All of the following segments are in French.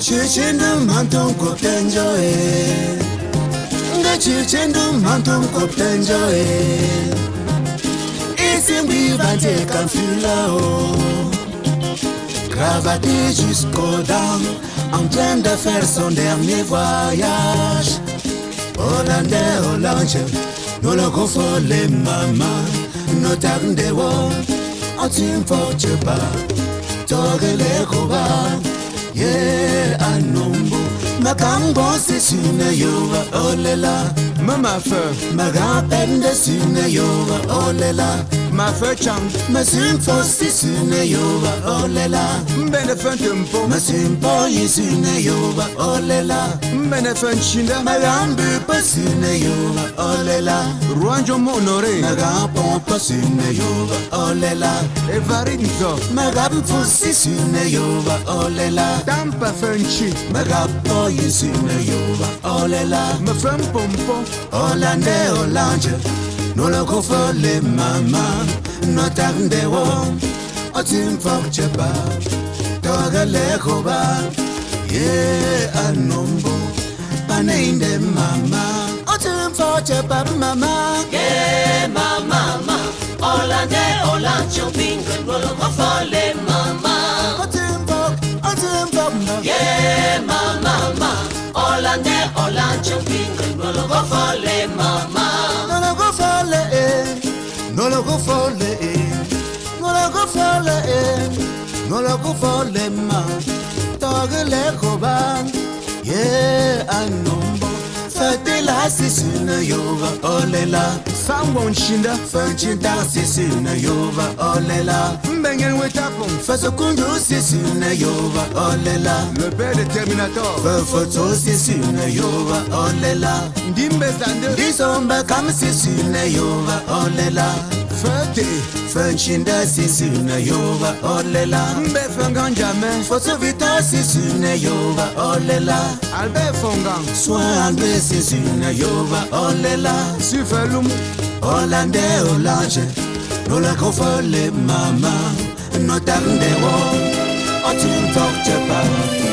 Chichindu mantum koptenjoe, nga chichindu mantum koptenjoe. Ici vivante camfulao, cravaté jusqu'aux dents, en train de faire son dernier voyage. Hollandais, Hollandais, nous le confort les mamans, nous t'arrendons, on t'importe pas, t'aurais les combats. Yeah, anombo makambo sisune yoba olela Mama feu magapende sune yoba olela ma feu chang masimpo sisune yoba olela mbene fentempo masimpo yisune yoba olela mbene fenchinda magambu pasune yoba olela Ruanjo monore magapon pasune yoba olela evarinzo magamfu sisune yoba olela tampa fenchi magapo yisune yoba olela me fempompo Hollandais, Hollandais, nous le confort les mamans, nous t'arrendons, on t'importe pas, t'auras les combats, yeah, anombo, panein de maman, on t'importe pas, maman, yeah, maman, Hollandais, Hollandais, bingo, nous le confort les mamans, on t'importe, yeah, maman, Hollandais, Hollandais, bingo, nous le confort les mamans. no lo go fole, no lo go fole, no lo go fole ma, toge le koban, yeah anombo, fete la sisina yoba olela, sangwon shinda fanchinta sisina yoba olela, mbengen wetapon faso kundu sisina yoba olela, le père de Terminator fafoto sisina yoba olela, ndimbe zande disomba kam sisina yoba olela. fete Fanchinda sisina yoba olela, mbe fengan jamais foto vita sisina yoba olela, Albert Fongan soin andré sisina yoba olela, Sufelum Hollandais, Hollandais, nous le confort les mamans, nous t'arrendons, on t'importe pas.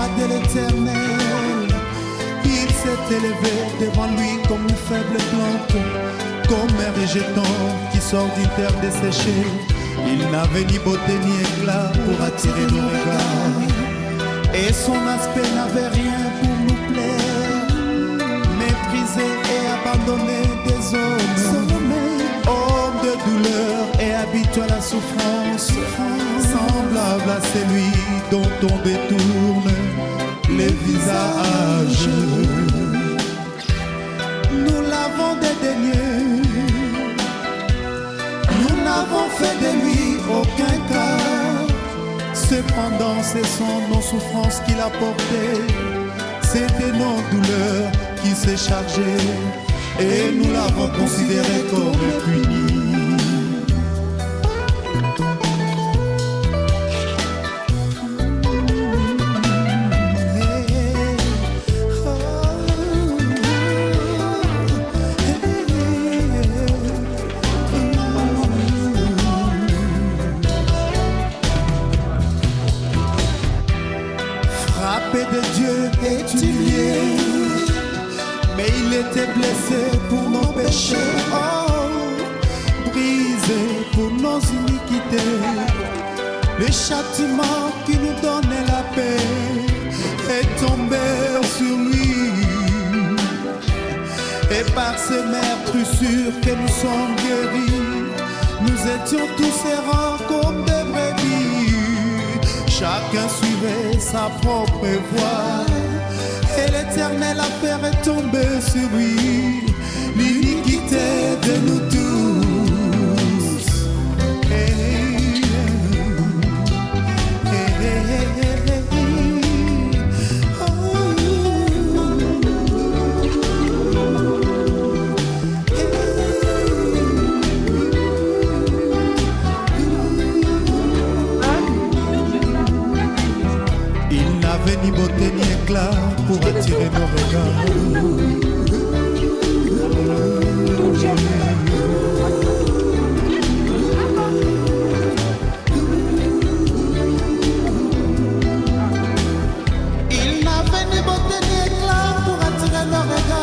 bras de l'Éternel. Il s'est élevé devant lui comme une faible plante, comme un végétant qui sort d'une terre desséchée. Il n'avait ni beauté ni éclat pour attirer nos regards, et son aspect n'avait rien pour nous plaire. Méprisé et abandonné des hommes, homme de douleur et habitué à la souffrance, semblable à celui dont on détourne les visages. Nous l'avons dédaigné, nous n'avons fait de lui aucun cas. Cependant, ce sont nos souffrances qu'il a portées, c'était nos douleurs qui s'est chargé, et nous l'avons considéré comme puni. De Dieu étudié, mais il était blessé pour nos péchés, oh, brisé pour nos iniquités. Le châtiment qui nous donnait la paix est tombé sur lui, et par ses meurtrissures que nous sommes guéris. Nous étions tous errants comme des brebis, chacun suivait sa propre voie, et l'Éternel a fait retomber sur lui l'iniquité de nous tous. Hey, hey, hey, hey, oh. Ni beauté ni éclat pour attirer nos regards. Il n'avait ni beauté ni éclat pour attirer nos regards.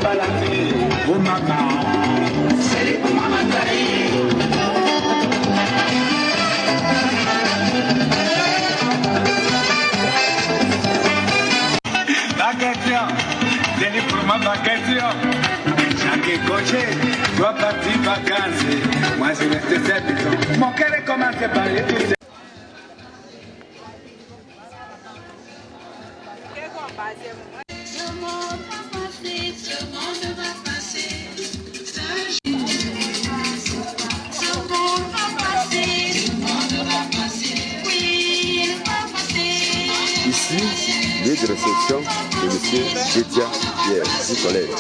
Oh maman. Pour ma baguette, chaque coché doit partir vacances. Moi, je reste 7 ans. Mon cœur commence à parler tout seul. Le monde va passer. Ce monde va passer. Oui, il va passer. Ici, lieu de réception de M. Dédia Pierre du collège.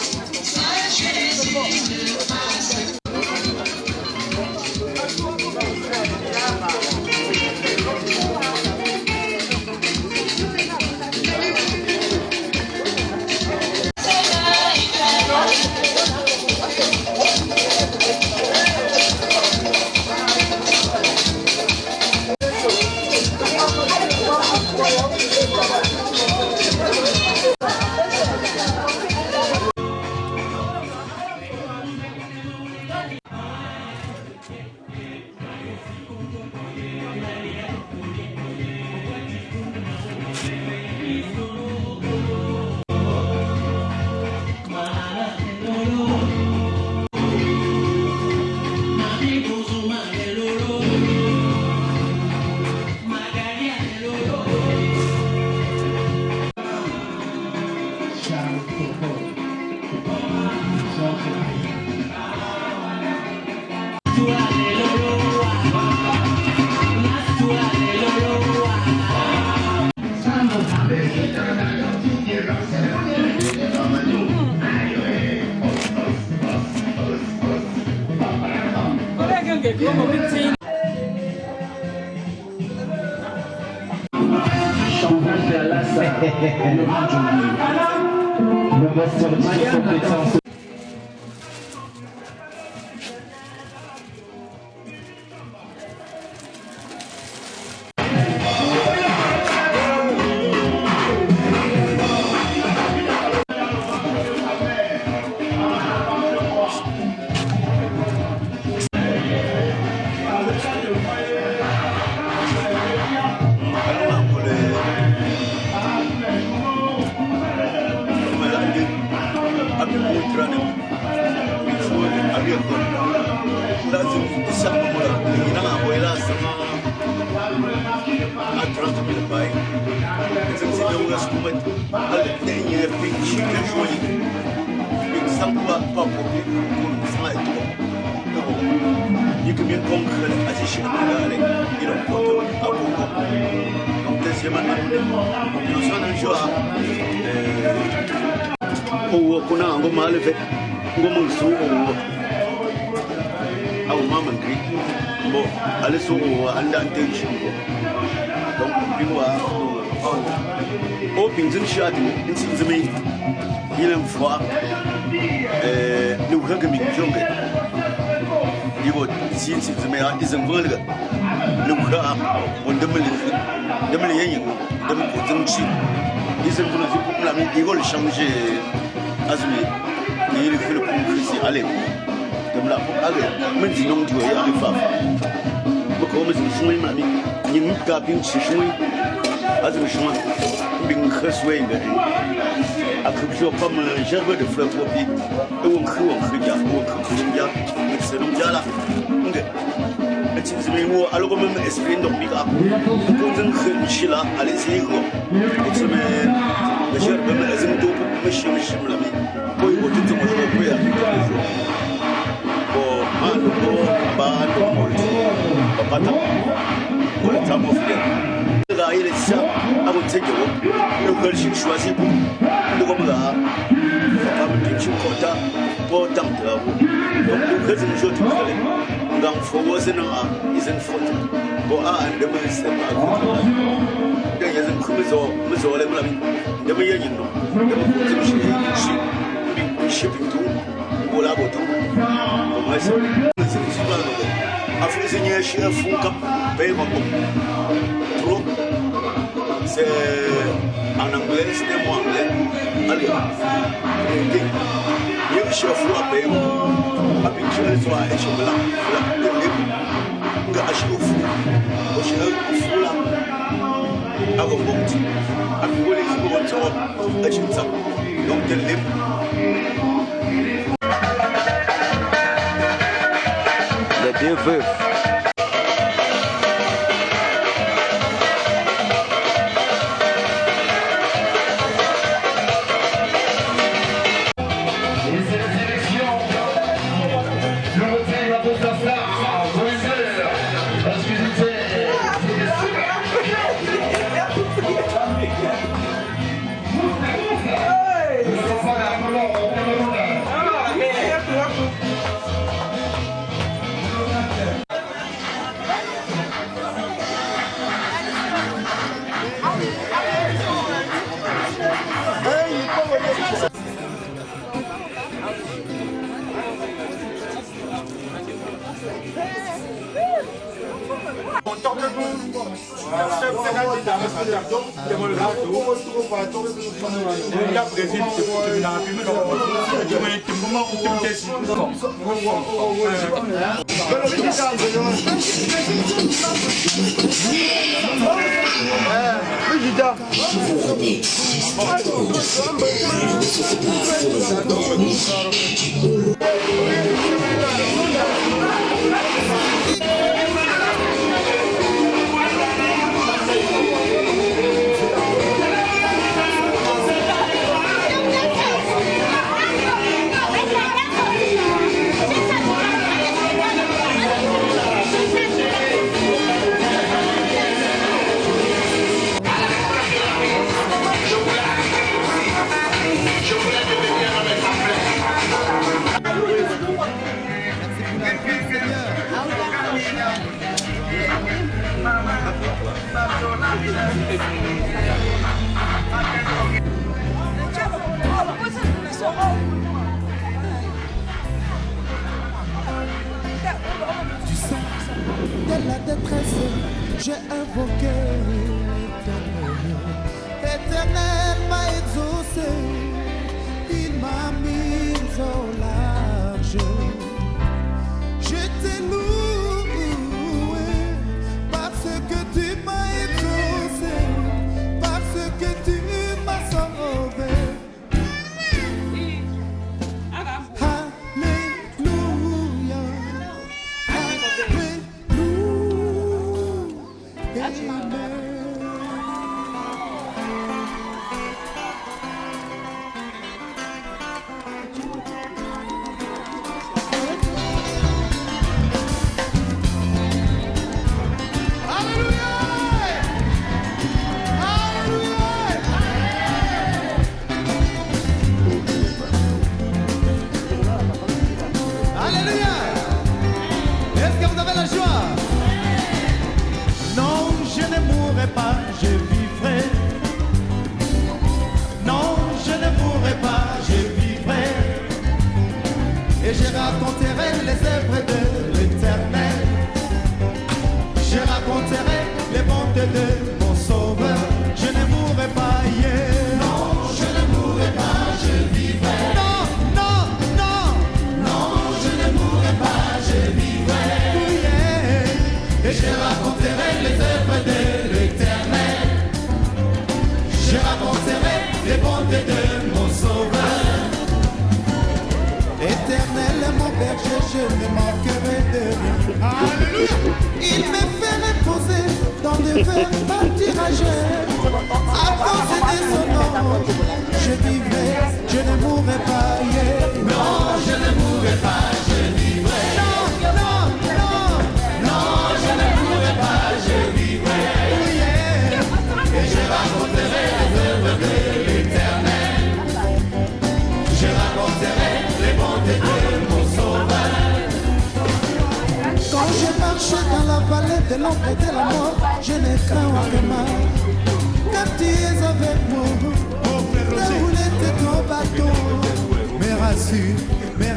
C'est en anglais, c'était moi anglais. Allez, il y a un chef ou un pays, avec une chose sur un échec là, il y a un chef au fou, au chef au fou là, avec un bon petit, avec un bon petit, avec un bon petit, donc tel libre. Les deux veuves. De la détresse, j'ai invoqué l'Éternel. L'Éternel m'a exaucé, il m'a mis au large. Je t'ai loué parce que tu m'as exaucé, parce que tu m'as sauvé. Je ne manquerai de rien. Alléluia. Il me fait reposer dans de verts pâturagers. À cause de son nom, je vivrai, je ne mourrai pas. Yeah. Non, je ne mourrai pas, je vivrai. Non, non, non, non, je ne mourrai pas, je vivrai. Oh yeah. Et je raconterai les œuvres de l'Éternel. Je raconterai les bontés de mon Sauveur. Quand je marche dans la vallée de l'ombre et de la mort, je ne crains aucun mal, car tu es avec moi. La roulette de ton bateau me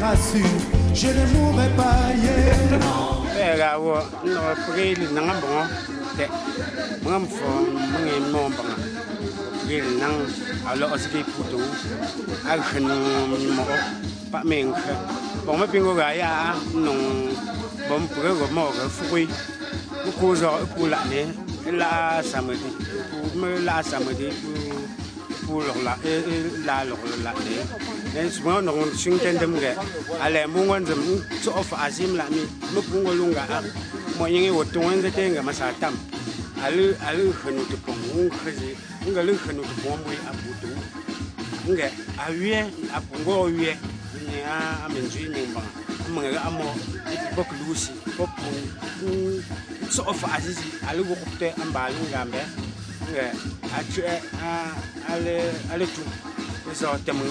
rassure, je ne mourrai pas. Yeah. Era wo no pregeli nanga bongo te mangam fo mangi mo banga pregeli nang alo osiki putu al khanu mo pa meng ka bong ma pingo ga ya nong bom prego mo ga fui ku zo ku la ne la samedi ku me la samedi ku lo la la ne en smo no sing tendem ge ale mo ngon zem so of azim la mi mo pungo lunga mo yingi wo tungen ze tenga masatam alu khanu to pong khzi nga lu khanu to pong mo abutu nga awie apungo wie ni a amenji ni ba mo nga amo bok lusi bok so of azizi alu go kupte ambalu ngambe nga ale tu so temu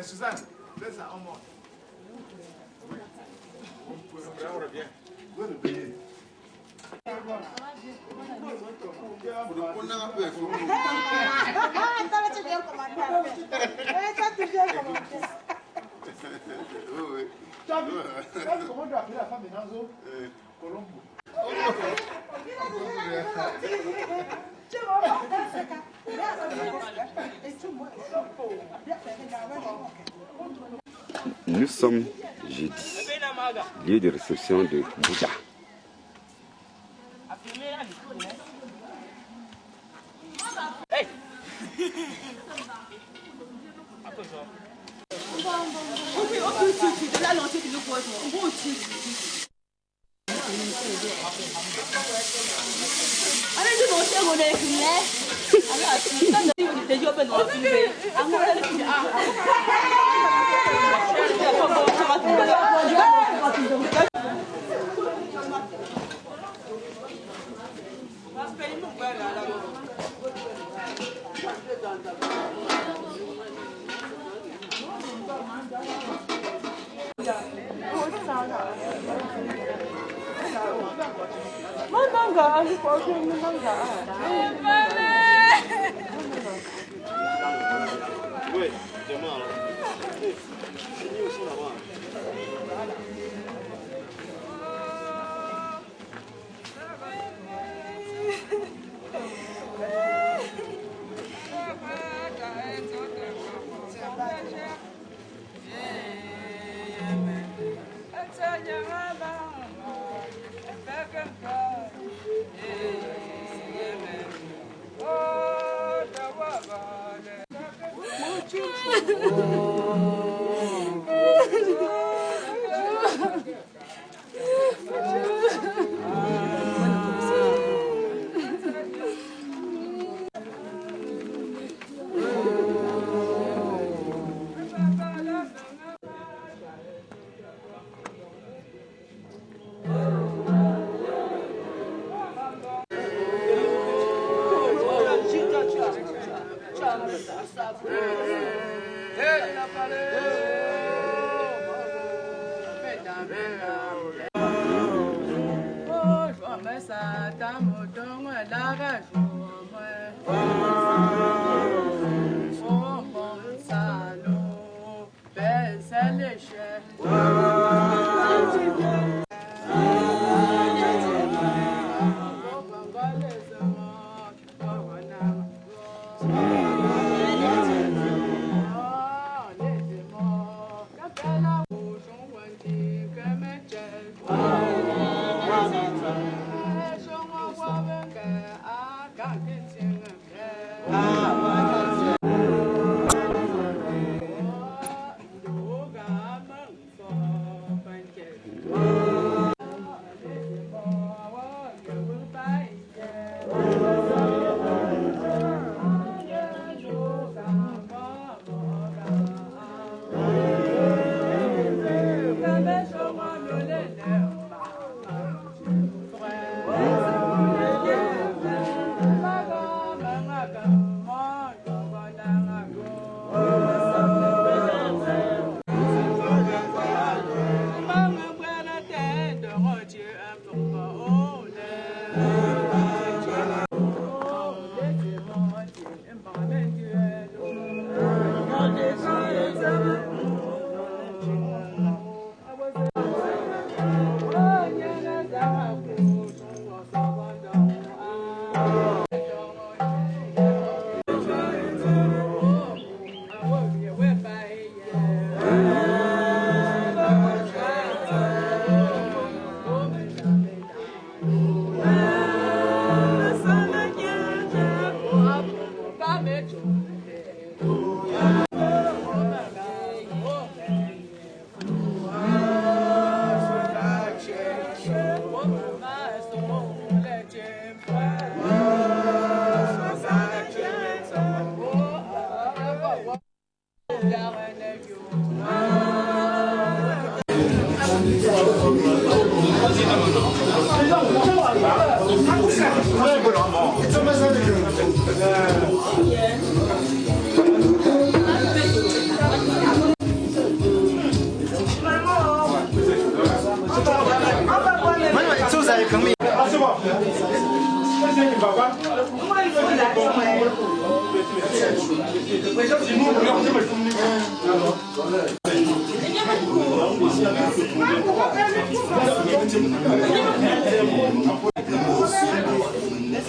Suzanne, laisse ça en mort. Ahora bien. Bueno, bien. Comment tu as appelé la femme de Nanzo? Colombo. Nous sommes jeudi, lieu de réception de Bouddha. Oui, demain. Fini aussi là-bas.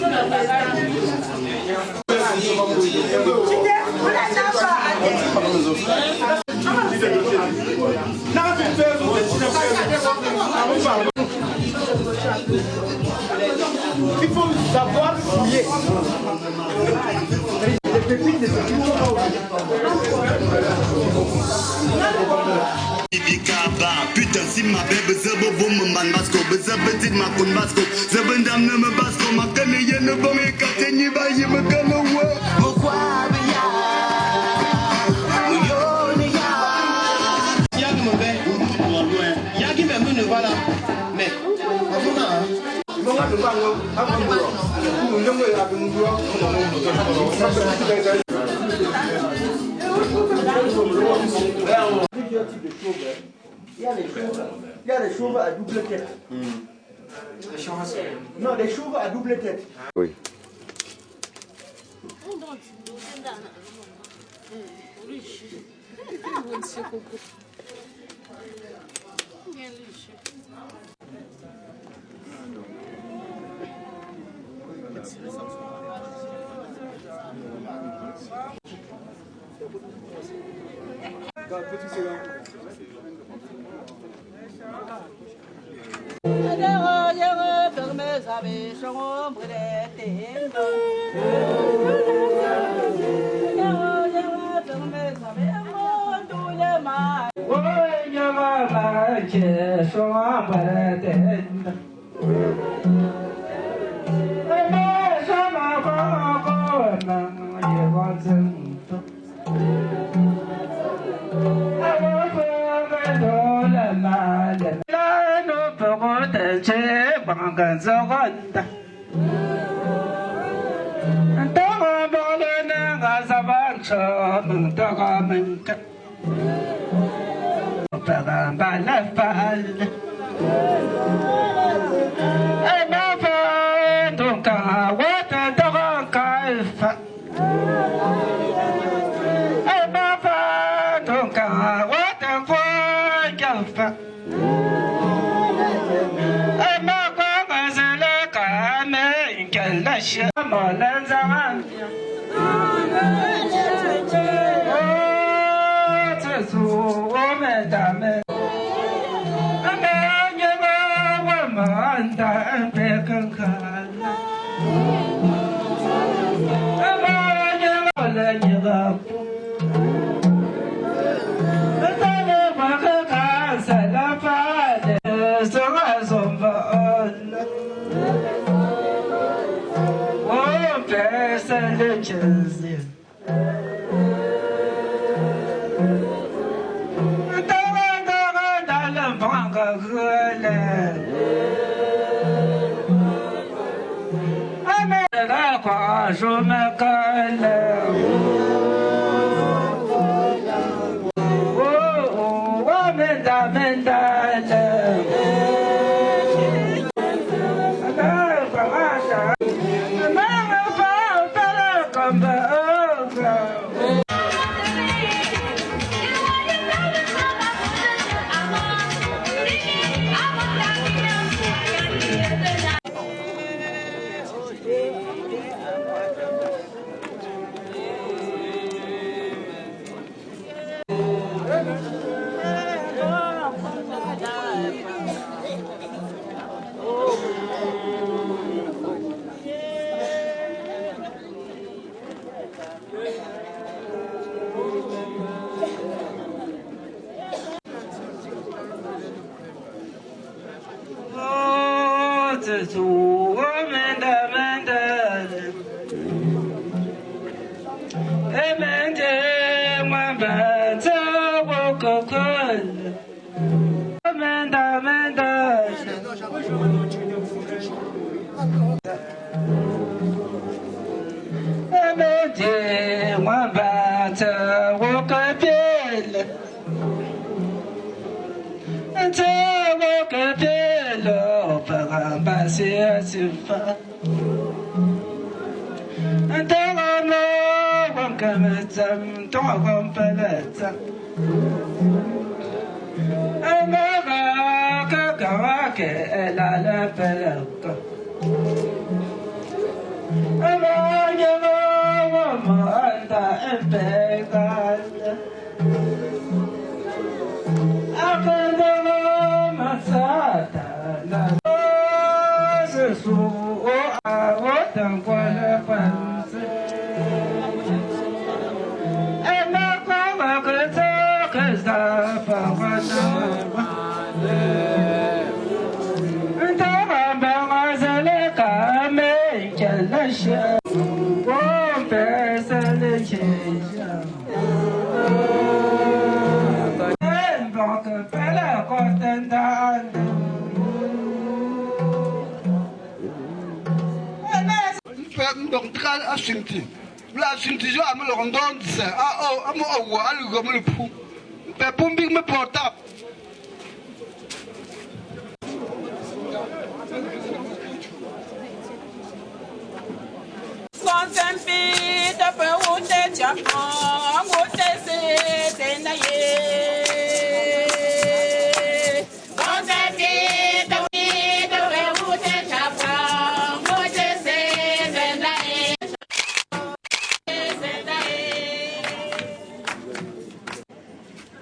Il faut savoir fouiller. Les pépites ne se trouvent pas au putain si ma bébé zabo boum man basko bezabetit ma kun basko zabandam na me basko ma kane yene bome kateni ba yeme kane wa pourquoi ya yo ne ya ya me be loin ya ki me me voilà mais afuna mo ga do bango abugo mo ndongo ya abugo plusieurs types de chauves. Il y a les chauves à double tête. Non, les chauves à double tête. Oui.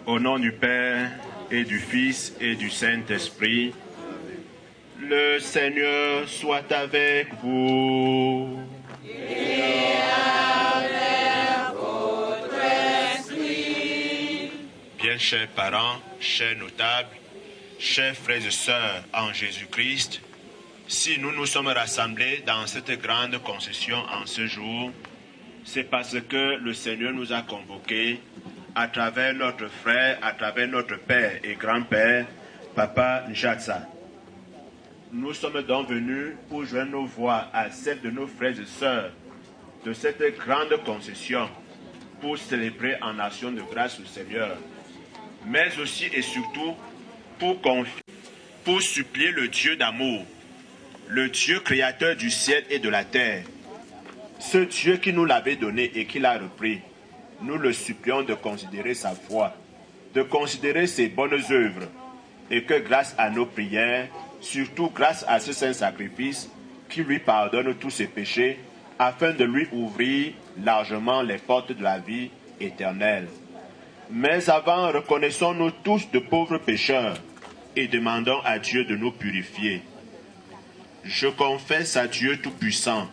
Au nom du Père et du Fils et du Saint-Esprit, le Seigneur soit avec vous. Et avec votre esprit. Bien chers parents, chers notables, chers frères et sœurs en Jésus-Christ, si nous nous sommes rassemblés dans cette grande concession en ce jour, c'est parce que le Seigneur nous a convoqués à travers notre frère, à travers notre père et grand-père, Papa Njatsa. Nous sommes donc venus pour joindre nos voix à celles de nos frères et sœurs de cette grande concession pour célébrer en action de grâce au Seigneur, mais aussi et surtout pour supplier le Dieu d'amour, le Dieu créateur du ciel et de la terre, ce Dieu qui nous l'avait donné et qui l'a repris. Nous le supplions de considérer sa foi, de considérer ses bonnes œuvres, et que grâce à nos prières, surtout grâce à ce saint sacrifice, qui lui pardonne tous ses péchés, afin de lui ouvrir largement les portes de la vie éternelle. Mais avant, reconnaissons-nous tous de pauvres pécheurs, et demandons à Dieu de nous purifier. Je confesse à Dieu Tout-Puissant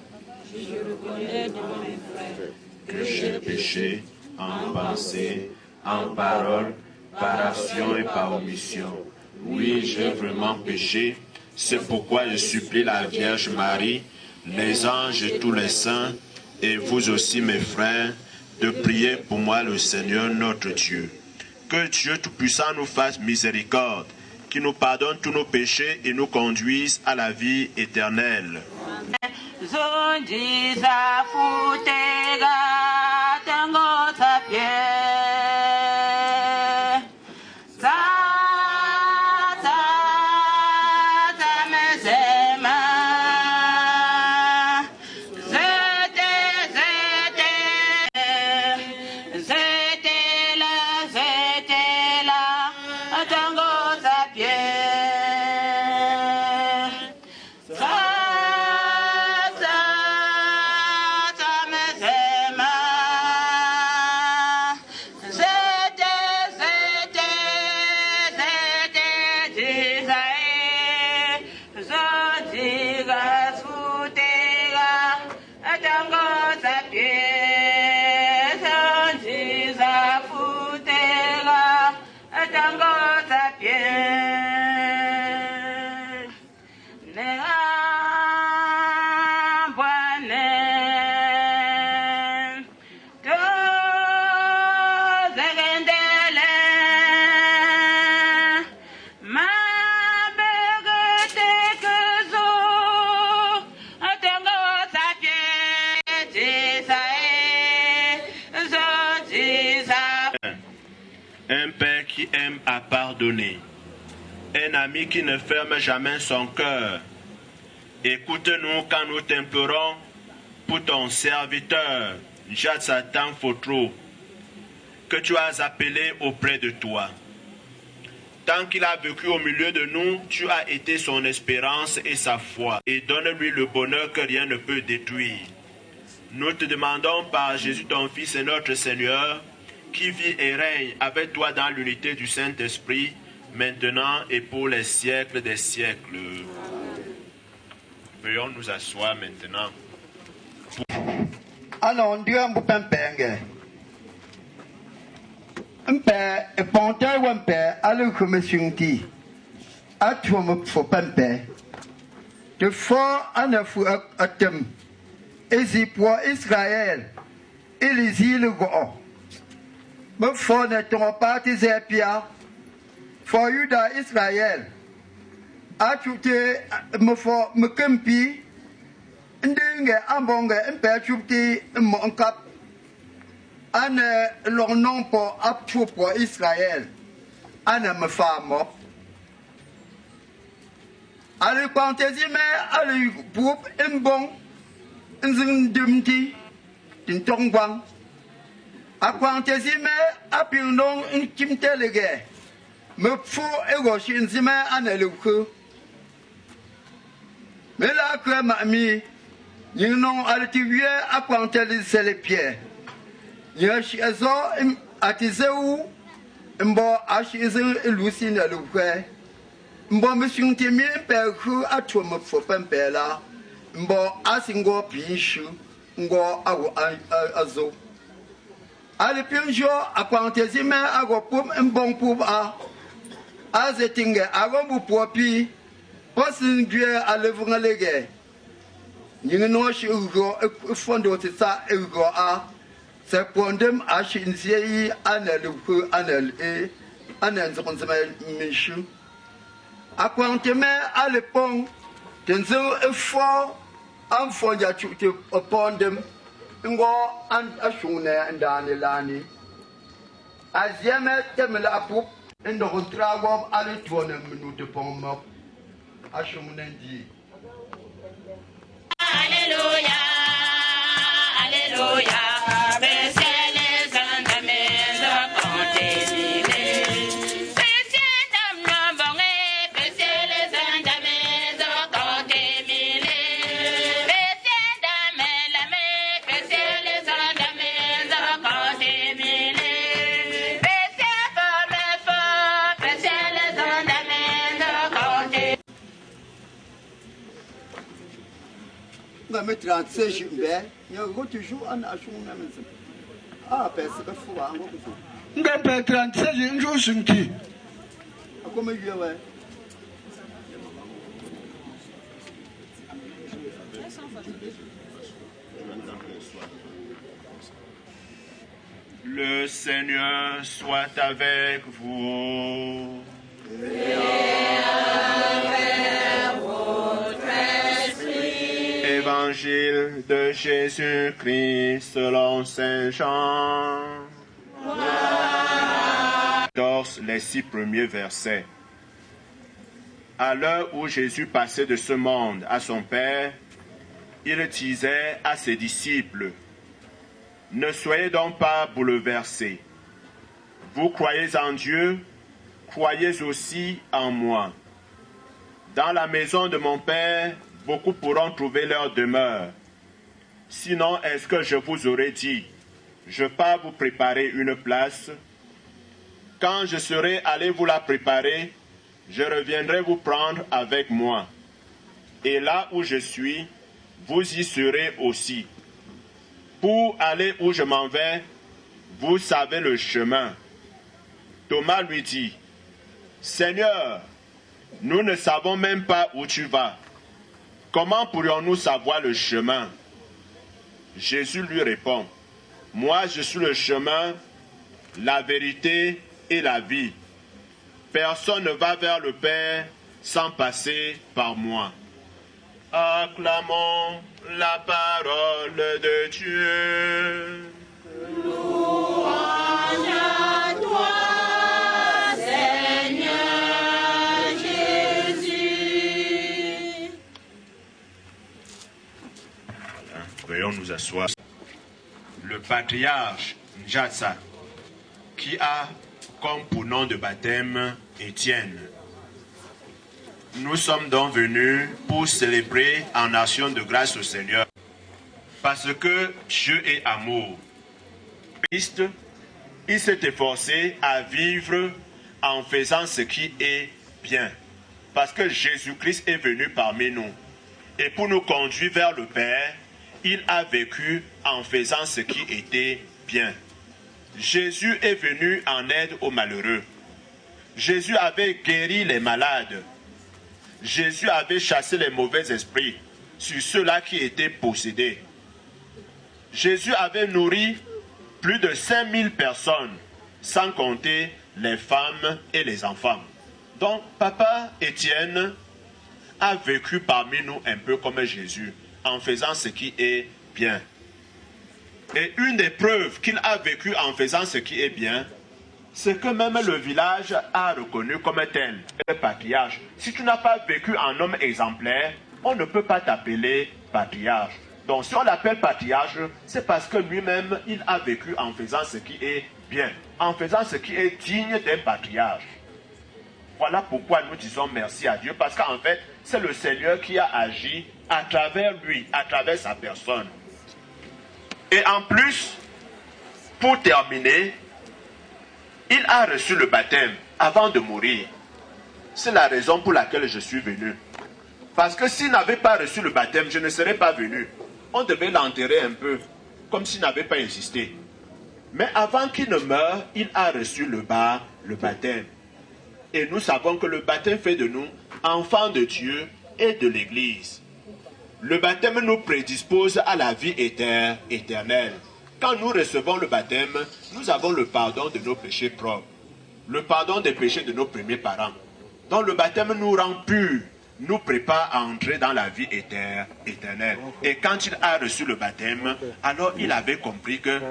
que j'ai péché en pensée, en parole, par action et par omission. Oui, j'ai vraiment péché. C'est pourquoi je supplie la Vierge Marie, les anges et tous les saints, et vous aussi mes frères, de prier pour moi le Seigneur notre Dieu. Que Dieu Tout-Puissant nous fasse miséricorde, qui nous pardonne tous nos péchés et nous conduise à la vie éternelle. Un père qui aime à pardonner, un ami qui ne ferme jamais son cœur. Écoute-nous quand nous t'implorons pour ton serviteur, Njatsa Fotro, que tu as appelé auprès de toi. Tant qu'il a vécu au milieu de nous, tu as été son espérance et sa foi, et donne-lui le bonheur que rien ne peut détruire. Nous te demandons par Jésus ton Fils et notre Seigneur, qui vit et règne avec toi dans l'unité du Saint-Esprit, maintenant et pour les siècles des siècles. Veuillons nous asseoir maintenant. Alors, Dieu m'a pempé. Un père et ponteur ou un père, alors que me sunti. À toi, me faut pempé. De fort en a fou à tem. Et si pour Israël, et les îles go. Me faut ne ton parti zépia. For Juda Israël. À tout me faut me campi. Ndinge ambonge mpechuti monkap ane long pour aptu pour Israël ane me famo ale kwantezi me ale poup mbong nzing dumti tintongwang akwantezi me apindong nkimtelege me fu ego shinzime ane luku me la krema mi nous n'avons altivié à planter les pierres. Nous avons attisé où nous avons acheté Lucine à l'ouvrage. Nous avons mis un père à tout le monde là. Nous avons acheté un pinche, nous avons azo. À l'époque, à planter les mains, à un bon pour à zetingue, à un pour pi, pas une gueule à l'œuvre les gars. Nous avons fondé ça et c'est pour nous acheter un élu, un élu, un élu. À quoi on à l'époque, nous avons fort en fondé à tout le monde. Nous avons acheté dans l'année. À jamais, nous avons fait un travail à l'étoile, nous avons acheté. Alléluia, Alléluia, baissez les andamens de compter. Baissez d'homme bongé, baissez les andamens de compter. Baissez d'homme la main, baissez les andamens de compter. Baissez fort, baissez les andamens de compter. Me 36 jours, il y a toujours un achat. Ah, parce que faut avoir un peu. 36 jours, je me dis. Comment il y a? Le Seigneur soit avec vous. Évangile de Jésus-Christ selon Saint Jean. 14, les 6 premiers versets. À l'heure où Jésus passait de ce monde à son Père, il disait à ses disciples, « Ne soyez donc pas bouleversés. Vous croyez en Dieu, croyez aussi en moi. Dans la maison de mon Père, beaucoup pourront trouver leur demeure. Sinon, est-ce que je vous aurais dit, je pars vous préparer une place? Quand je serai allé vous la préparer, je reviendrai vous prendre avec moi. Et là où je suis, vous y serez aussi. Pour aller où je m'en vais, vous savez le chemin. » Thomas lui dit, « Seigneur, nous ne savons même pas où tu vas. Comment pourrions-nous savoir le chemin? » Jésus lui répond, « Moi je suis le chemin, la vérité et la vie. Personne ne va vers le Père sans passer par moi. » Acclamons la parole de Dieu. Louange à toi, Seigneur Jésus. Veuillons nous asseoir. Le patriarche Njatsa, qui a comme pour nom de baptême Étienne. Nous sommes donc venus pour célébrer en action de grâce au Seigneur Parce que Dieu est amour. Christ, il s'est efforcé à vivre en faisant ce qui est bien. Parce que Jésus-Christ est venu parmi nous. Et pour nous conduire vers le Père, il a vécu en faisant ce qui était bien. Jésus est venu en aide aux malheureux. Jésus avait guéri les malades. Jésus avait chassé les mauvais esprits sur ceux-là qui étaient possédés. Jésus avait nourri plus de 5000 personnes, sans compter les femmes et les enfants. Donc, Papa Étienne a vécu parmi nous un peu comme Jésus, en faisant ce qui est bien. Et une des preuves qu'il a vécu en faisant ce qui est bien, c'est que même le village a reconnu comme tel le patriarche. Si tu n'as pas vécu en homme exemplaire, on ne peut pas t'appeler patriarche. Donc si on l'appelle patriarche, c'est parce que lui-même, il a vécu en faisant ce qui est bien, en faisant ce qui est digne d'un patriarche. Voilà pourquoi nous disons merci à Dieu, parce qu'en fait, c'est le Seigneur qui a agi à travers lui, à travers sa personne. Et en plus, pour terminer, il a reçu le baptême avant de mourir. C'est la raison pour laquelle je suis venu. Parce que s'il n'avait pas reçu le baptême, je ne serais pas venu. On devait l'enterrer un peu, comme s'il n'avait pas existé. Mais avant qu'il ne meure, il a reçu le baptême. Et nous savons que le baptême fait de nous enfants de Dieu et de l'Église. Le baptême nous prédispose à la vie éternelle. Quand nous recevons le baptême, nous avons le pardon de nos péchés propres, le pardon des péchés de nos premiers parents. Donc le baptême nous rend purs, nous prépare à entrer dans la vie éternelle. Et quand il a reçu le baptême, alors il avait compris que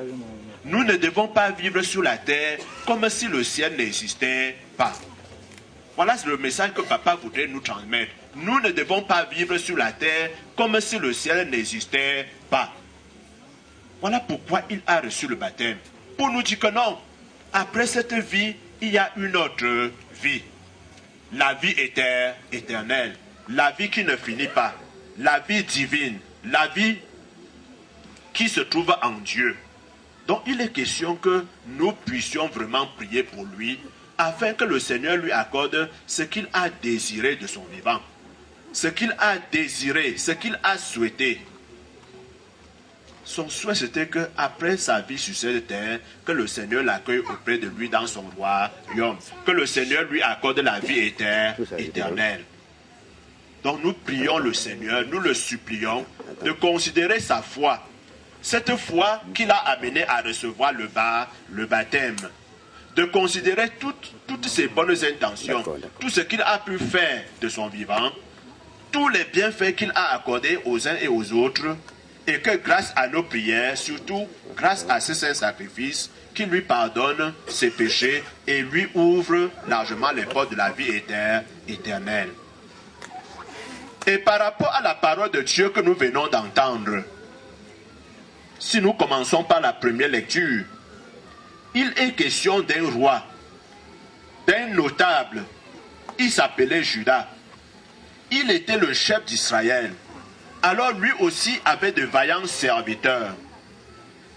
nous ne devons pas vivre sur la terre comme si le ciel n'existait pas. Voilà le message que Papa voudrait nous transmettre. Nous ne devons pas vivre sur la terre comme si le ciel n'existait pas. Voilà pourquoi il a reçu le baptême. Pour nous dire que non, après cette vie, il y a une autre vie. La vie éternelle, la vie qui ne finit pas, la vie divine, la vie qui se trouve en Dieu. Donc il est question que nous puissions vraiment prier pour lui, afin que le Seigneur lui accorde ce qu'il a désiré de son vivant. Ce qu'il a désiré, ce qu'il a souhaité. Son souhait, c'était qu'après sa vie sur cette terre, que le Seigneur l'accueille auprès de lui dans son royaume. Que le Seigneur lui accorde la vie éternelle. Donc nous prions le Seigneur, nous le supplions de considérer sa foi. Cette foi qui l'a amené à recevoir le baptême. De considérer toutes ses bonnes intentions, tout ce qu'il a pu faire de son vivant, tous les bienfaits qu'il a accordés aux uns et aux autres, et que grâce à nos prières, surtout grâce à ce saint sacrifice, qui lui pardonne ses péchés et lui ouvre largement les portes de la vie éternelle. Et par rapport à la parole de Dieu que nous venons d'entendre, si nous commençons par la première lecture, il est question d'un roi, d'un notable. Il s'appelait Judas. Il était le chef d'Israël. Alors lui aussi avait de vaillants serviteurs,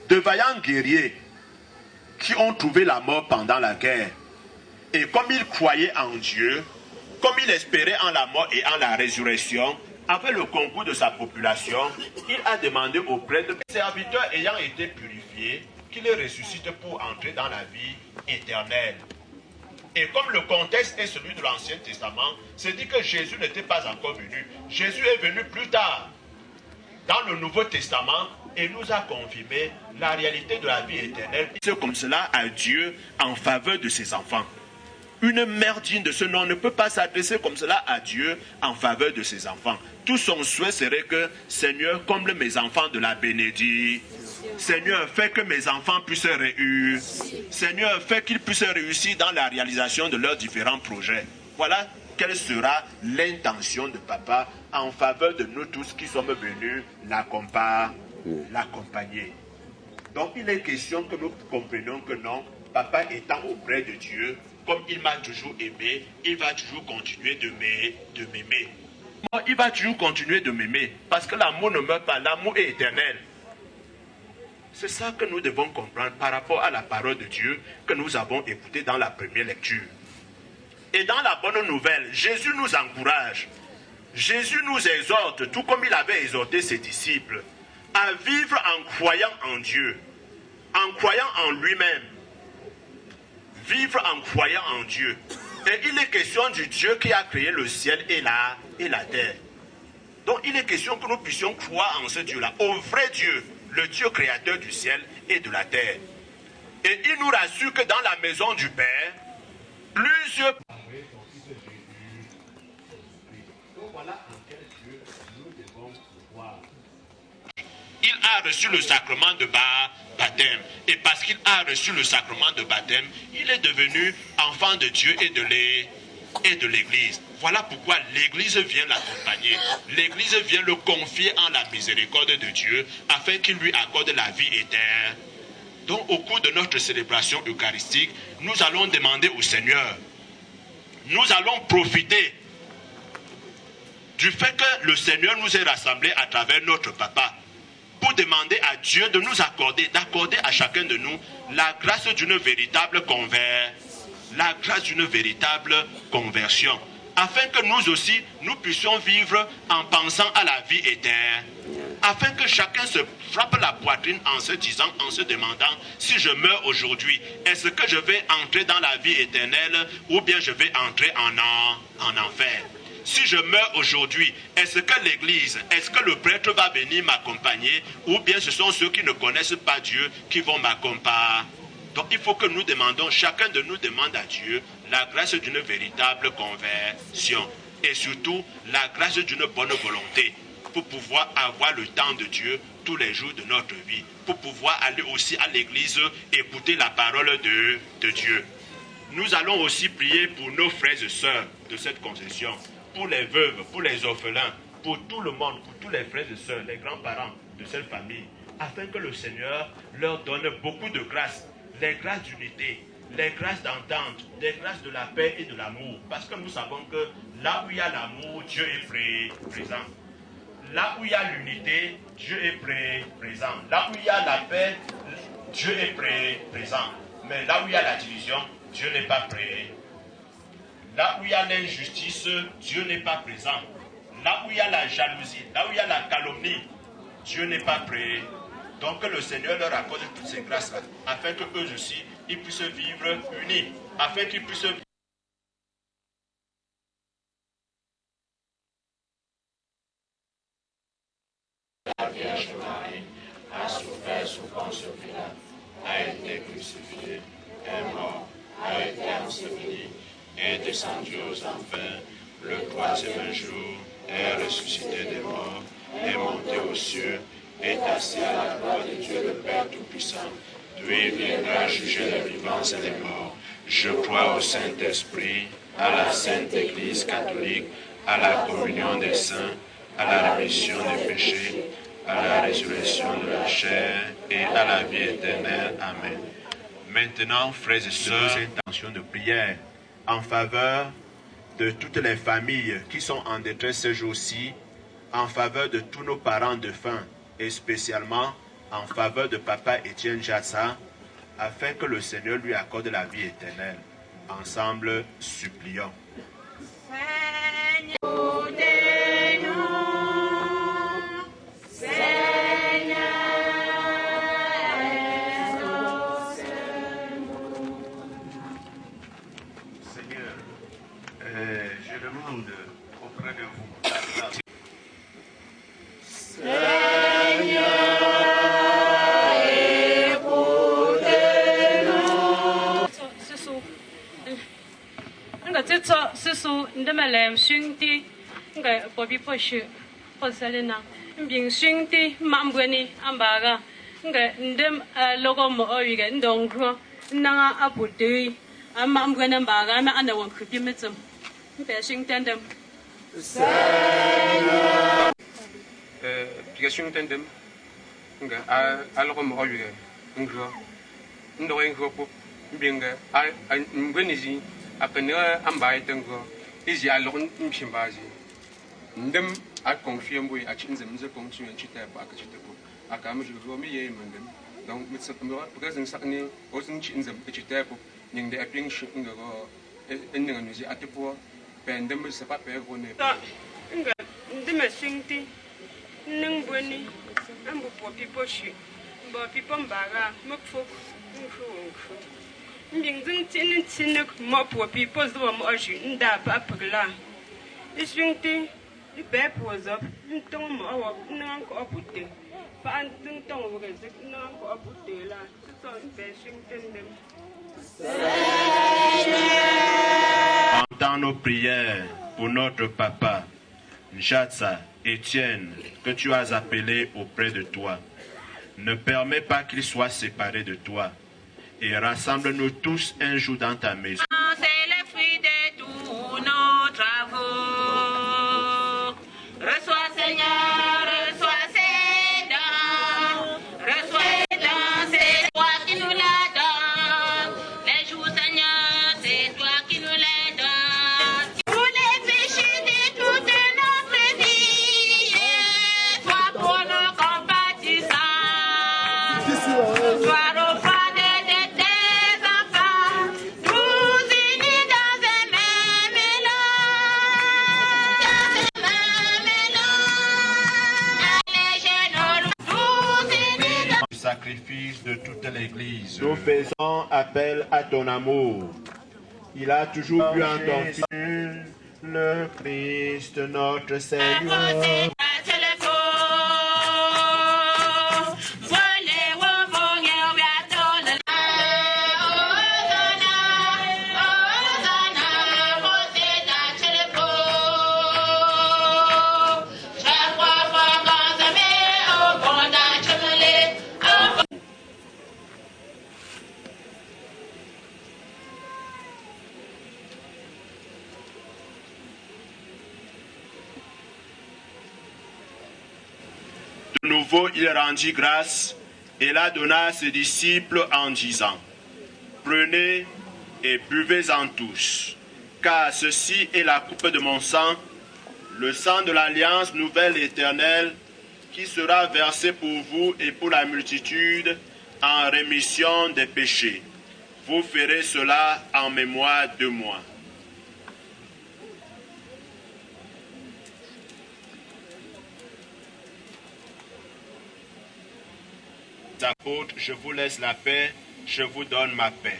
de vaillants guerriers qui ont trouvé la mort pendant la guerre. Et comme il croyait en Dieu, comme il espérait en la mort et en la résurrection, avec le concours de sa population, il a demandé auprès de ses serviteurs ayant été purifiés qu'il les ressuscite pour entrer dans la vie éternelle. Et comme le contexte est celui de l'Ancien Testament, c'est dit que Jésus n'était pas encore venu. Jésus est venu plus tard, dans le Nouveau Testament, et nous a confirmé la réalité de la vie éternelle. C'est comme cela à Dieu en faveur de ses enfants. Une mère digne de ce nom ne peut pas s'adresser comme cela à Dieu en faveur de ses enfants. Tout son souhait serait que, Seigneur, comble mes enfants de la bénédiction. Seigneur, fais que mes enfants puissent réussir. Seigneur, fais qu'ils puissent réussir dans la réalisation de leurs différents projets. Voilà quelle sera l'intention de Papa en faveur de nous tous qui sommes venus l'accompagner. Donc il est question que nous comprenions que non, Papa étant auprès de Dieu, comme il m'a toujours aimé, il va toujours continuer de m'aimer. Il va toujours continuer de m'aimer, parce que l'amour ne meurt pas, l'amour est éternel. C'est ça que nous devons comprendre par rapport à la parole de Dieu que nous avons écoutée dans la première lecture. Et dans la bonne nouvelle, Jésus nous encourage. Jésus nous exhorte, tout comme il avait exhorté ses disciples, à vivre en croyant en Dieu, en croyant en lui-même. Vivre en croyant en Dieu. Et il est question du Dieu qui a créé le ciel et la terre. Donc il est question que nous puissions croire en ce Dieu-là, au vrai Dieu, le Dieu créateur du ciel et de la terre. Et il nous rassure que dans la maison du Père, plusieurs... Il a reçu le sacrement de baptême. Et parce qu'il a reçu le sacrement de baptême, il est devenu enfant de Dieu et de l'Église. Voilà pourquoi l'Église vient l'accompagner. L'Église vient le confier en la miséricorde de Dieu afin qu'il lui accorde la vie éternelle. Donc au cours de notre célébration eucharistique, nous allons demander au Seigneur, nous allons profiter du fait que le Seigneur nous ait rassemblés à travers notre papa pour demander à Dieu de nous accorder, d'accorder à chacun de nous la grâce d'une véritable conversion, afin que nous aussi, nous puissions vivre en pensant à la vie éternelle, afin que chacun se frappe la poitrine en se disant, en se demandant, si je meurs aujourd'hui, est-ce que je vais entrer dans la vie éternelle ou bien je vais entrer en enfer? Si je meurs aujourd'hui, est-ce que l'Église, est-ce que le prêtre va venir m'accompagner ou bien ce sont ceux qui ne connaissent pas Dieu qui vont m'accompagner? Donc il faut que nous demandons, chacun de nous demande à Dieu la grâce d'une véritable conversion et surtout la grâce d'une bonne volonté pour pouvoir avoir le temps de Dieu tous les jours de notre vie, pour pouvoir aller aussi à l'église écouter la parole de Dieu. Nous allons aussi prier pour nos frères et sœurs de cette concession, pour les veuves, pour les orphelins, pour tout le monde, pour tous les frères et sœurs, les grands-parents de cette famille, afin que le Seigneur leur donne beaucoup de grâces, les grâces d'unité, les grâces d'entente, les grâces de la paix et de l'amour. Parce que nous savons que là où il y a l'amour, Dieu est présent. Là où il y a l'unité, Dieu est présent. Là où il y a la paix, Dieu est présent. Mais là où il y a la division, Dieu n'est pas prêt. Là où il y a l'injustice, Dieu n'est pas présent. Là où il y a la jalousie, là où il y a la calomnie, Dieu n'est pas prêt. Donc que le Seigneur leur accorde toutes ces grâces-là, afin qu'eux aussi, ils puissent vivre unis, afin qu'ils puissent vivre. La Vierge Marie a souffert sous Ponce Pilate, a été crucifiée, est mort, a été enseveli, est descendu aux enfers, le troisième jour est ressuscité des morts, est monté aux cieux, est assis à la droite de Dieu le Père Tout-Puissant, puis viendra juger les vivants et les morts. Je crois au Saint-Esprit, à la Sainte Église catholique, à la communion des saints, à la rémission des péchés, à la résurrection de la chair et à la vie éternelle. Amen. Maintenant, frères et sœurs, intention de prière en faveur de toutes les familles qui sont en détresse ce jour-ci, en faveur de tous nos parents défunts et spécialement en faveur de Papa Étienne Jatsa, afin que le Seigneur lui accorde la vie éternelle. Ensemble, supplions. Seigneur, je demande auprès de vous la grâce. Susu ndemele swingti nga bobi poshu posalena mbing swingti mambweni ambaga nga ndem logo mo oyiga ndongro nanga apudei amambweni ambaga ma anda won kupi metum mpe swingtendem piga swingtendem nga alogo mo oyiga ngro ndo ngro po mbinga mbweni après ambaye tango izi alon mchimbazi ndem a confier mboy a chinze mze kontu en chita ba ka chita ko akama je ro mi ye mandem donc mit present sakni osun chin zam chitepo ning de aping shing go ending nu ji atipo pendem se pa pe ko ne nga ndime singti ning boni ambu po pipo shi bo pipo mbaga mokfo ngfu mbing zing tin mo po pipo zo mo shi nda pa pagla iswingti ibe pozo ntong mo awo nang ko aputte pa antong tong wo ge nang ko aputte la so ibe singten dem. Entends nos prières pour notre papa, Njatsa Étienne, que tu as appelé auprès de toi. Ne permets pas qu'il soit séparé de toi. Et rassemble-nous tous un jour dans ta maison. C'est le fruit de tous nos travaux. Reçois, Seigneur, reçois ces dons. Reçois ces dons, c'est toi qui nous la donnes. Les jours, Seigneur, c'est toi qui nous les donnes. Pour les péchés de toute notre vie, toi pour nos compatissants. Sois au Père de tes enfants, tous unis dans un même élan. Sacrifice de toute l'Église. Nous faisons appel à ton amour. Il a toujours pu en ton Fils, le Christ notre Seigneur. De nouveau, il rendit grâce et la donna à ses disciples en disant: Prenez et buvez-en tous, car ceci est la coupe de mon sang, le sang de l'alliance nouvelle et éternelle, qui sera versé pour vous et pour la multitude en rémission des péchés. Vous ferez cela en mémoire de moi. Apôtres, je vous laisse la paix, je vous donne ma paix.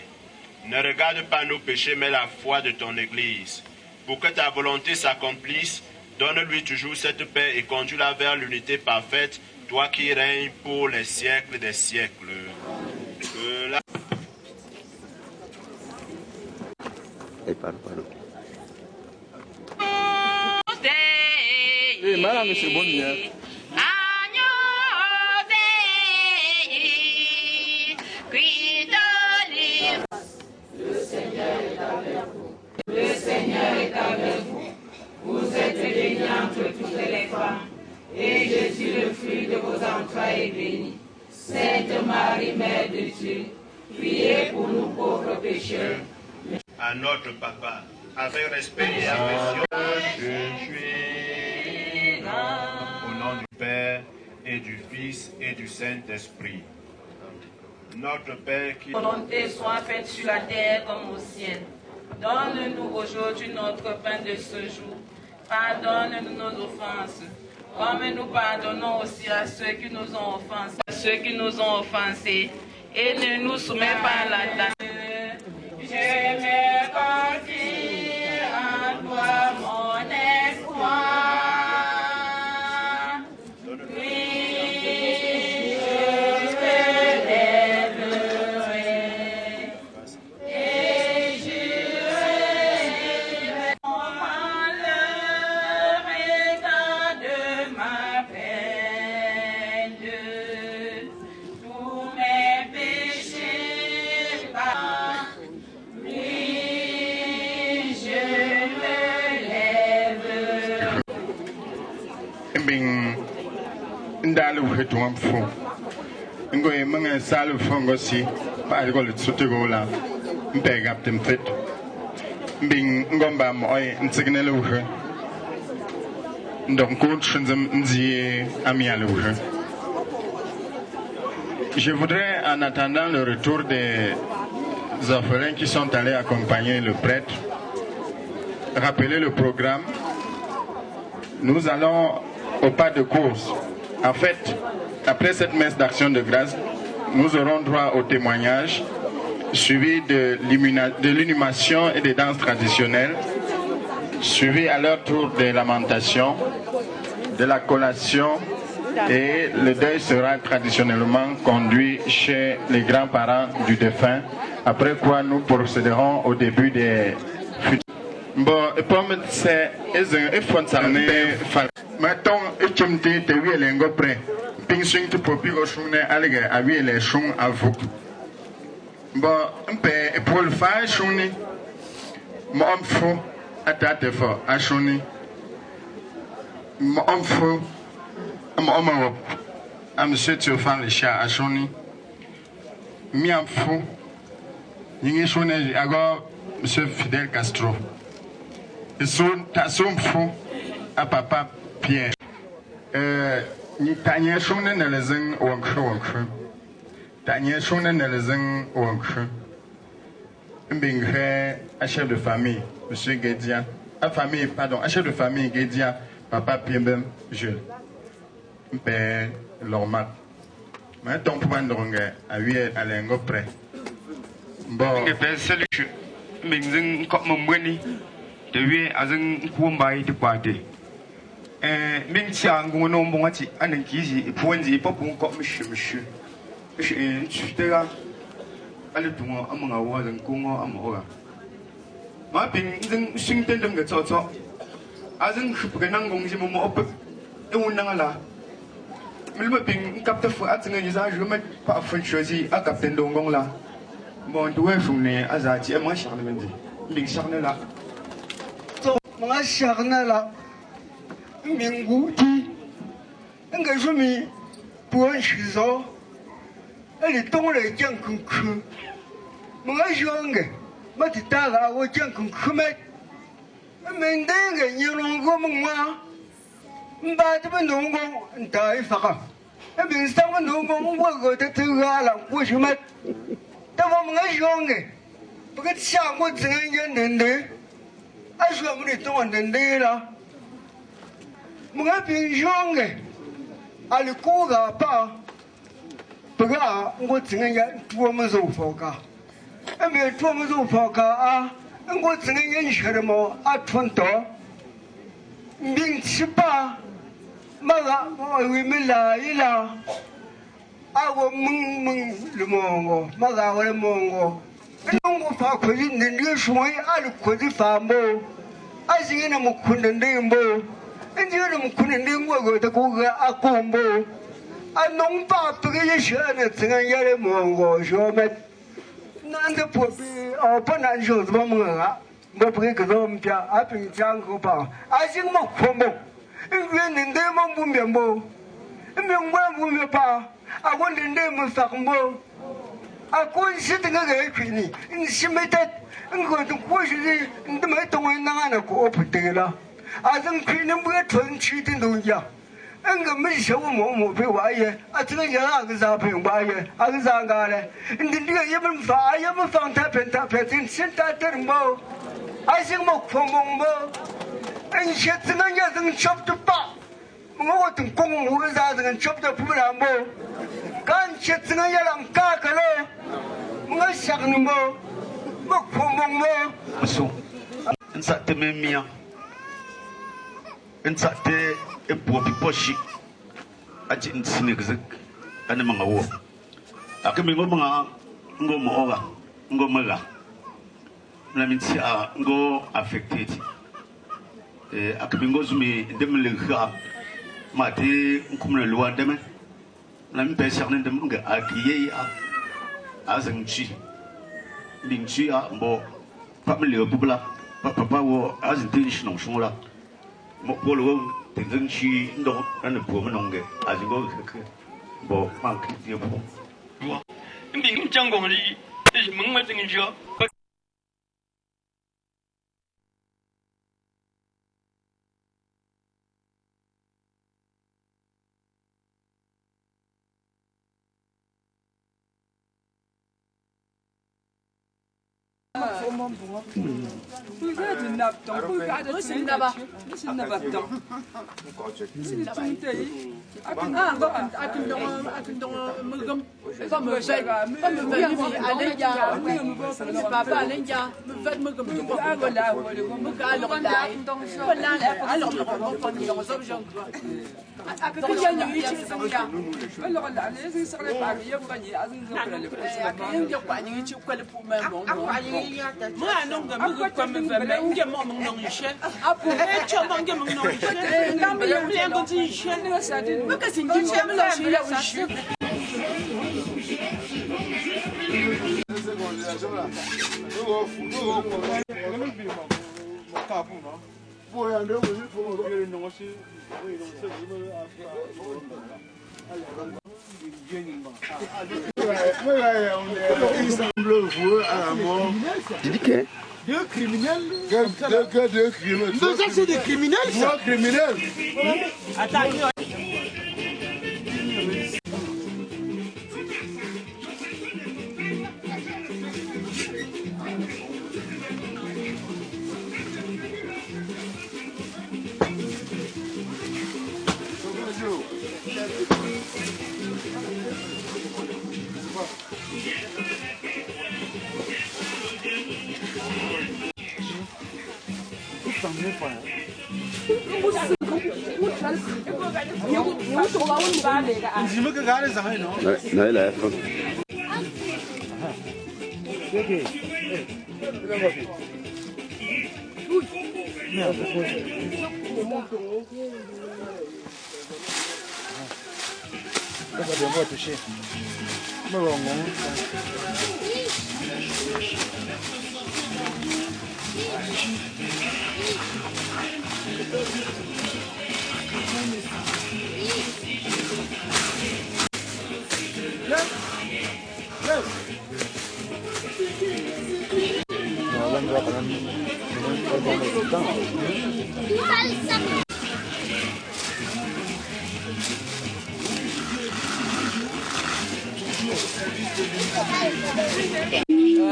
Ne regarde pas nos péchés, mais la foi de ton Église. Pour que ta volonté s'accomplisse, donne-lui toujours cette paix et conduis-la vers l'unité parfaite, toi qui règnes pour les siècles des siècles. Madame, c'est bon. Le Seigneur est avec vous. Vous êtes bénie entre toutes les femmes, et Jésus, le fruit de vos entrailles, est béni. Sainte Marie, Mère de Dieu, priez pour nous pauvres pécheurs. À notre Papa, avec respect et affection, je suis au nom du Père et du Fils et du Saint-Esprit. Notre Père qui... Volonté soit faite sur la terre comme au ciel. Donne-nous aujourd'hui notre pain de ce jour. Pardonne-nous nos offenses, comme nous pardonnons aussi à ceux qui nous ont offensés. Et ne nous soumets pas à la tentation. Je me confie en toi, mon espoir. Oui, je me lèverai et j'irai mon malheur état de ma peine. Tous mes péchés par lui, je me lève. Bing ndalu hetu amfu ngoye manga salu fongosi pa ko le tsutugo la mpega ptemfet bing ngomba moy ntsignele uhe ndom kun shunzem nzi amialu uhe Je voudrais, en attendant le retour des orphelins qui sont allés accompagner le prêtre, rappeler le programme. Nous allons au pas de course. En fait, après cette messe d'action de grâce, nous aurons droit au témoignage, suivi de l'inhumation et des danses traditionnelles, suivi à leur tour des lamentations, de la collation, et le deuil sera traditionnellement conduit chez les grands-parents du défunt, après quoi nous procéderons au début des futurs. Bon, pomme c'est un effort ça ne maintenant échumté te oui les ngo prêt ping swing te popi go shune alege a oui les shun avo bon mpe pour le faire shuni mo amfo atate fo a shuni mo amfo mo amawo am monsieur Théophane le chat a shuni mi amfo yingi shune ago monsieur Fidel Castro. Et son fou à papa Pierre. Ni tanya shone na lezen wankre. Tanya shone na lezen wankre. Mbingre à chef de famille, monsieur Guédia. À famille, pardon, à chef de famille Guédia, papa Pierre Jules. Père Lormat. Maintenant, pour m'endrongue à 8 à l'engo près. Bon. Salut, Mingzing Kopmoni. De wie as een kwombai de kwade ming tia ngono mbongati anen kizi puenzi popun ko mishu tega ale tungo amanga wa den kungo amora ma ping zeng singten dem ge tso azeng khupge nangong ji mo op e wonangala milma ping kapta fu atsenga ni za je met pa fu choisi a kapten dongong la bon duwe fumne azati e ma charne mendi ming charne la mga siyakna la minguti nga jumi buwan shizo ali tongre jang kunku mga jonge mati taga wo jang kunku met mendenge nyilongo mwa mbati bendongo ntai faka bin sang bendongo wo te tugala wo shumet tawo mga jonge bukat siya mo tsengen nende Aswa mune tonga ndendera mga pinjonge alikuga pa pega ngo tsinga tuwa mazo foka ame tuwa mazo foka a ngo tsinga nshirmo atfonto mbing chipa maga wi mila ila awo mung lumongo maga wale mongo nungu fa kuzi ndindi shumai ali kuzi fambo azingi na mukunda ndimbo injiga na mukunda ndimbo gote kuga akumbo anong pa pigi yishana tsinga yare mongo shomet nande popi opa na njos ba mga mba pigi kazo mpya api nchango pa azingi makumbo injiga ndinde mambumbe mbo mbingwa mbumbe pa akwa ndinde mfakmbo akon sitting a queenie in Shimitet and go to Kushi in the Meton and Nana ko oputela. I don't queen and we're trying cheating to ya. And the Misha Momo Piwaye, I think Yagazapping by Agazangare, and the dear even fire ever found tapet in Santa Termo. I think more from Mombo and Shetan and chopped the pop. More to come who is out and chopped the Pulambo. Can't Shetan and Kakalo. Mga sakni mo, magpumong mo. So, nsa te memia, nsa te ebuopi poshi, aji nsinigzik, ane mga wo. Akimi ngo mga ngo moora, ngo mera. Mlaminsi a ngo affected. Akimi ngo zumi demeliga, mate nkumle luwa deme. Mlamin pe sakni demunga akiye a. Azeng chi Bing chi a bo family bubla papa wo azeng tin shnong shungla mo polo tenzeng chi ndo ran po mnonge azingo ke bo mang ki ye bo Bing jang gong li meng ma zeng je Tu dis que deux criminels. Deux criminels. Ça, c'est des criminels, ça. Trois criminels. Attaquez. Nej, lad os.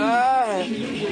Ah.